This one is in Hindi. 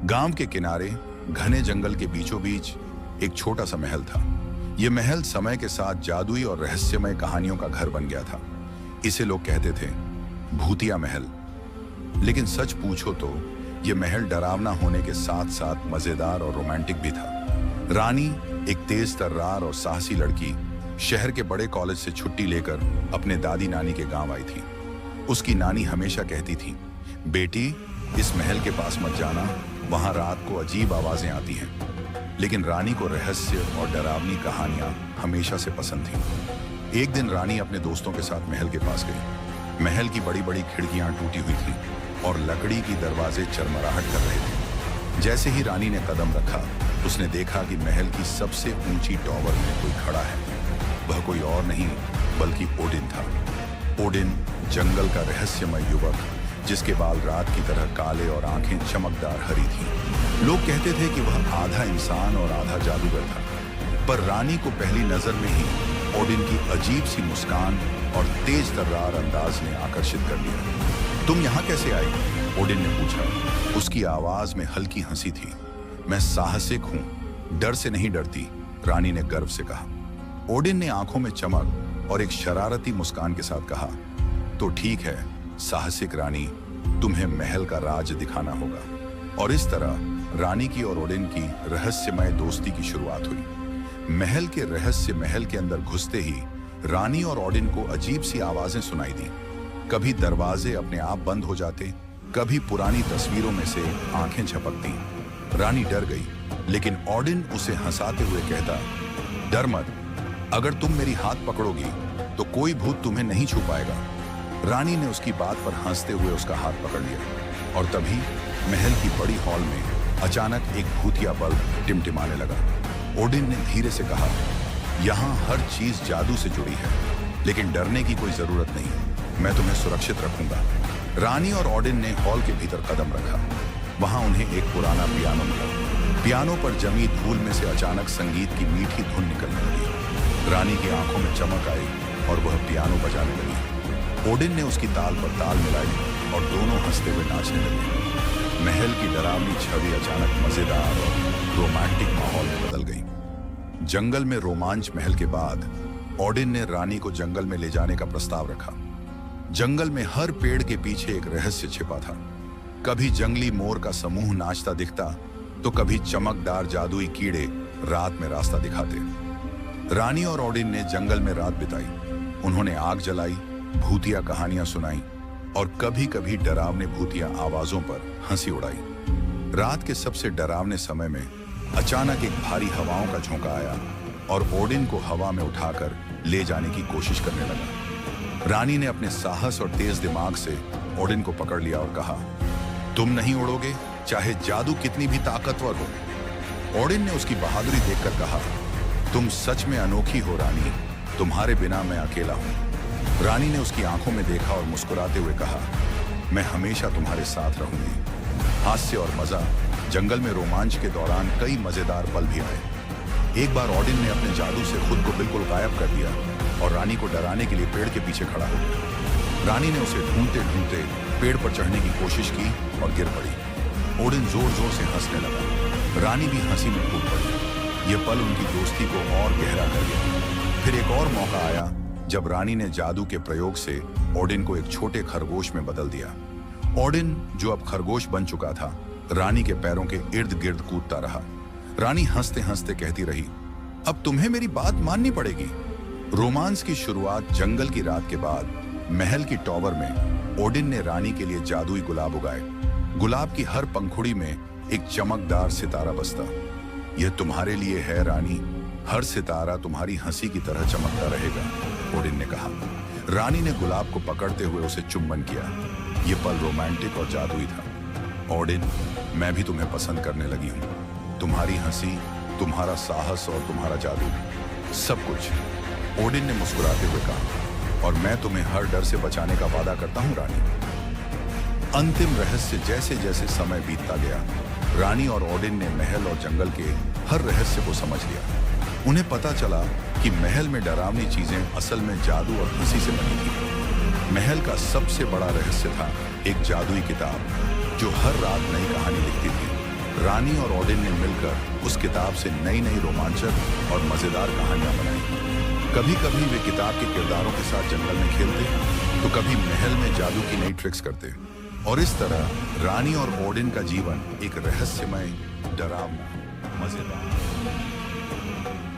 गांव के किनारे घने जंगल के बीचों बीच एक छोटा सा महल था। यह महल समय के साथ जादुई और रहस्यमय कहानियों का घर बन गया था। इसे लोग कहते थे भूतिया महल। लेकिन सच पूछो तो यह महल डरावना होने के साथ साथ मजेदार और रोमांटिक भी था। रानी, एक तेज तर्रार और साहसी लड़की, शहर के बड़े कॉलेज से छुट्टी लेकर अपने दादी नानी के गांव आई थी। उसकी नानी हमेशा कहती थी, बेटी इस महल के पास मत जाना, वहां रात को अजीब आवाजें आती हैं। लेकिन रानी को रहस्य और डरावनी कहानियां हमेशा से पसंद थीं। एक दिन रानी अपने दोस्तों के साथ महल के पास गई। महल की बड़ी बड़ी खिड़कियां टूटी हुई थी और लकड़ी की दरवाजे चरमराहट कर रहे थे। जैसे ही रानी ने कदम रखा, उसने देखा कि महल की सबसे ऊंची टॉवर में कोई खड़ा है। वह कोई और नहीं बल्कि ओडिन था। ओडिन, जंगल का रहस्यमय युवक, जिसके बाल रात की तरह काले और आंखें चमकदार हरी थीं। लोग कहते थे कि वह आधा इंसान और आधा जादूगर था। पर रानी को पहली नजर में ही ओडिन की अजीब सी मुस्कान और तेज तर्रार अंदाज ने आकर्षित कर लिया। तुम यहाँ कैसे आई? ओडिन ने पूछा। उसकी आवाज में हल्की हंसी थी। मैं साहसिक हूँ, डर से नहीं डरती, रानी ने गर्व से कहा। ओडिन ने आंखों में चमक और एक शरारती मुस्कान के साथ कहा, तो ठीक है साहसिक रानी, तुम्हें महल का राज दिखाना होगा। और इस तरह रानी की और ओडिन की रहस्यमय दोस्ती की शुरुआत हुई। महल के रहस्य महल के अंदर घुसते ही रानी और ओडिन को अजीब सी आवाजें सुनाई दी। कभी दरवाजे अपने आप बंद हो जाते, कभी पुरानी तस्वीरों में से आंखें झपकती। रानी डर गई, लेकिन ओडिन उसे हंसाते हुए कहता, डर मत, अगर तुम मेरी हाथ पकड़ोगी तो कोई भूत तुम्हें नहीं छू पाएगा। रानी ने उसकी बात पर हंसते हुए उसका हाथ पकड़ लिया और तभी महल की बड़ी हॉल में अचानक एक भूतिया बल्ब टिमटिमाने लगा। ओडिन ने धीरे से कहा, यहाँ हर चीज जादू से जुड़ी है, लेकिन डरने की कोई जरूरत नहीं, मैं तुम्हें सुरक्षित रखूंगा। रानी और ओडिन ने हॉल के भीतर कदम रखा। वहां उन्हें एक पुराना पियानो मिला। पियानो पर जमी धूल में से अचानक संगीत की मीठी धुन निकलने लगी। रानी की आंखों में चमक आई और वह पियानो बजाने लगी। ओडिन ने उसकी ताल पर ताल मिलाई और दोनों हंसते हुए नाचने लगे। महल की डरावनी छवि अचानक मजेदार और रोमांटिक माहौल में बदल गई। जंगल में रोमांच महल के बाद ओडिन ने रानी को जंगल में ले जाने का प्रस्ताव रखा। जंगल में हर पेड़ के पीछे एक रहस्य छिपा था। कभी जंगली मोर का समूह नाचता दिखता, तो कभी चमकदार जादुई कीड़े रात में रास्ता दिखाते। रानी और ओडिन ने जंगल में रात बिताई। उन्होंने आग जलाई, भूतिया कहानियां सुनाई और कभी कभी डरावने भूतिया आवाजों पर हंसी उड़ाई। रात के सबसे डरावने समय में अचानक एक भारी हवाओं का झोंका आया और ओडिन को हवा में उठाकर ले जाने की कोशिश करने लगा। रानी ने अपने साहस और तेज दिमाग से ओडिन को पकड़ लिया और कहा, तुम नहीं उड़ोगे, चाहे जादू कितनी भी ताकतवर हो। ओडिन ने उसकी बहादुरी देखकर कहा, तुम सच में अनोखी हो रानी, तुम्हारे बिना मैं अकेला हूं। रानी ने उसकी आंखों में देखा और मुस्कुराते हुए कहा, मैं हमेशा तुम्हारे साथ रहूंगी। हास्य और मजा, जंगल में रोमांच के दौरान कई मजेदार पल भी आए। एक बार ओडिन ने अपने जादू से खुद को बिल्कुल गायब कर दिया और रानी को डराने के लिए पेड़ के पीछे खड़ा हो गया। रानी ने उसे ढूंढते ढूंढते पेड़ पर चढ़ने की कोशिश की और गिर पड़ी। ओडिन जोर जोर से हंसने लगा। रानी भी हंसी में कूद पड़ी। यह पल उनकी दोस्ती को और गहरा कर गया। फिर एक और मौका आया जब रानी ने जादू के प्रयोग से ओडिन को एक छोटे खरगोश में बदल दिया। ओडिन, जो अब खरगोश बन चुका था, रानी के पैरों के इर्द गिर्द कूदता रहा। रानी हंसते हंसते कहती रही, अब तुम्हें मेरी बात माननी पड़ेगी। रोमांस की शुरुआत जंगल की रात के बाद महल की टॉवर में ओडिन ने रानी के लिए जादुई गुलाब उगाए। गुलाब की हर पंखुड़ी में एक चमकदार सितारा बसता। यह तुम्हारे लिए है रानी, हर सितारा तुम्हारी हंसी की तरह चमकता रहेगा, ओडिन ने कहा। रानी ने गुलाब को पकड़ते हुए उसे चुंबन किया। यह पल रोमांटिक और जादुई था। ओडिन, मैं भी तुम्हें पसंद करने लगी हूं। तुम्हारी हंसी, तुम्हारा साहस और तुम्हारा जादू, सब कुछ, ओडिन ने मुस्कुराते हुए कहा। और मैं तुम्हें हर डर से बचाने का वादा करता हूं रानी। अंतिम रहस्य। जैसे जैसे समय बीतता गया, रानी और ओडिन ने महल और जंगल के हर रहस्य को समझ लिया। उन्हें पता चला कि महल में डरावनी चीजें असल में जादू और हंसी से बनी थी। महल का सबसे बड़ा रहस्य था एक जादुई किताब जो हर रात नई कहानी लिखती थी। रानी और ओडिन ने मिलकर उस किताब से नई नई रोमांचक और मजेदार कहानियां बनाई। कभी कभी वे किताब के किरदारों के साथ जंगल में खेलते, तो कभी महल में जादू की नई ट्रिक्स करते, और इस तरह रानी और ओडिन का जीवन एक रहस्यमय, डरावना, मजेदार